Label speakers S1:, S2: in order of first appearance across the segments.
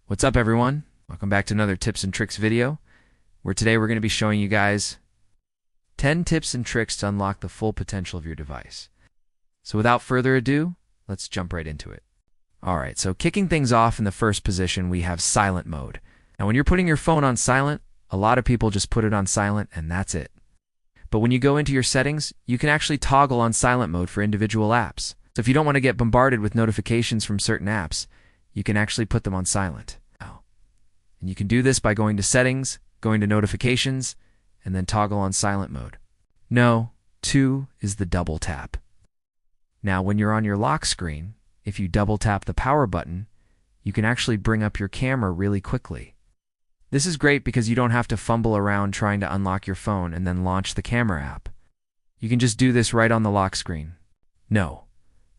S1: What's up, everyone? Welcome back to another tips and tricks video, where today we're going to be showing you guys 10 tips and tricks to unlock the full potential of your device. So without further ado, let's jump right into it. Alright, so kicking things off in the first position, we have silent mode. Now when you're putting your phone on silent, a lot of people just put it on silent and that's it. But when you go into your settings, you can actually toggle on silent mode for individual apps. So if you don't want to get bombarded with notifications from certain apps, you can actually put them on silent. And you can do this by going to Settings, going to Notifications, and then toggle on silent mode. No, 2 is the double tap. Now when you're on your lock screen, if you double tap the power button, you can actually bring up your camera really quickly. This is great because you don't have to fumble around trying to unlock your phone and then launch the camera app. You can just do this right on the lock screen. No.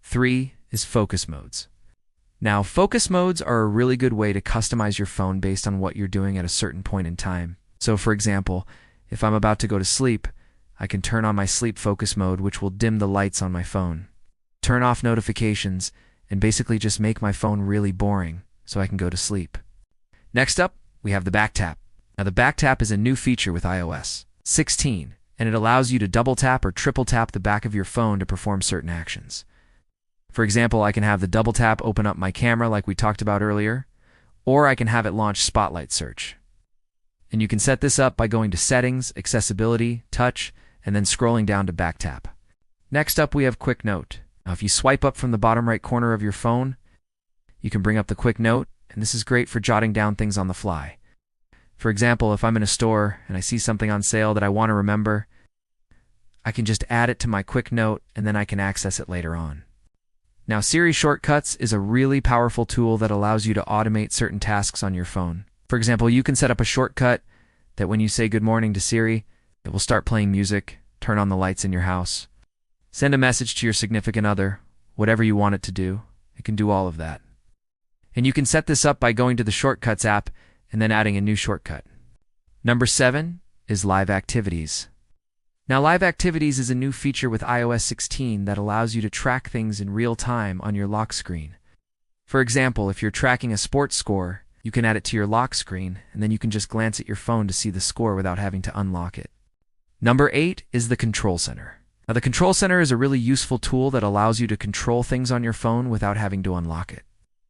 S1: 3 is focus modes. Now, focus modes are a really good way to customize your phone based on what you're doing at a certain point in time. So for example, if I'm about to go to sleep, I can turn on my sleep focus mode, which will dim the lights on my phone, turn off notifications, and basically just make my phone really boring so I can go to sleep. Next up, we have the back tap. Now the back tap is a new feature with iOS 16, and it allows you to double tap or triple tap the back of your phone to perform certain actions. For example, I can have the double tap open up my camera like we talked about earlier, or I can have it launch Spotlight Search. And you can set this up by going to Settings, Accessibility, Touch, and then scrolling down to Back Tap. Next up, we have Quick Note. Now if you swipe up from the bottom right corner of your phone, you can bring up the Quick Note, and this is great for jotting down things on the fly. For example, if I'm in a store and I see something on sale that I want to remember, I can just add it to my Quick Note and then I can access it later on. Now, Siri Shortcuts is a really powerful tool that allows you to automate certain tasks on your phone. For example, you can set up a shortcut that when you say good morning to Siri, it will start playing music, turn on the lights in your house, send a message to your significant other, whatever you want it to do. It can do all of that. And you can set this up by going to the Shortcuts app and then adding a new shortcut. Number 7 is Live Activities. Now, Live Activities is a new feature with iOS 16 that allows you to track things in real time on your lock screen. For example, if you're tracking a sports score, you can add it to your lock screen, and then you can just glance at your phone to see the score without having to unlock it. Number 8 is the Control Center. Now, the Control Center is a really useful tool that allows you to control things on your phone without having to unlock it.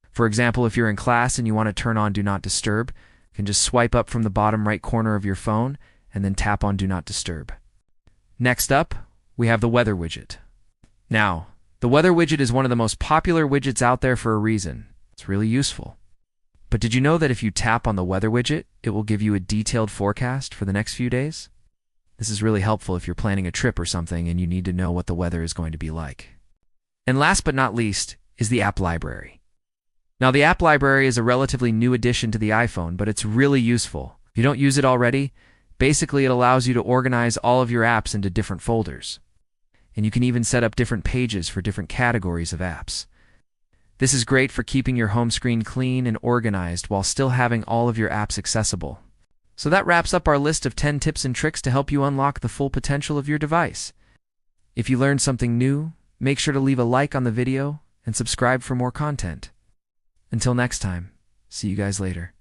S1: For example, if you're in class and you want to turn on Do Not Disturb, you can just swipe up from the bottom right corner of your phone and then tap on Do Not Disturb. Next up, we have the weather widget. Now, the weather widget is one of the most popular widgets out there for a reason. It's really useful. But did you know that if you tap on the weather widget, it will give you a detailed forecast for the next few days? This is really helpful if you're planning a trip or something and you need to know what the weather is going to be like. And last but not least is the app library. Now, the app library is a relatively new addition to the iPhone, but it's really useful. If you don't use it already, basically, it allows you to organize all of your apps into different folders. And you can even set up different pages for different categories of apps. This is great for keeping your home screen clean and organized while still having all of your apps accessible. So that wraps up our list of 10 tips and tricks to help you unlock the full potential of your device. If you learned something new, make sure to leave a like on the video and subscribe for more content. Until next time, see you guys later.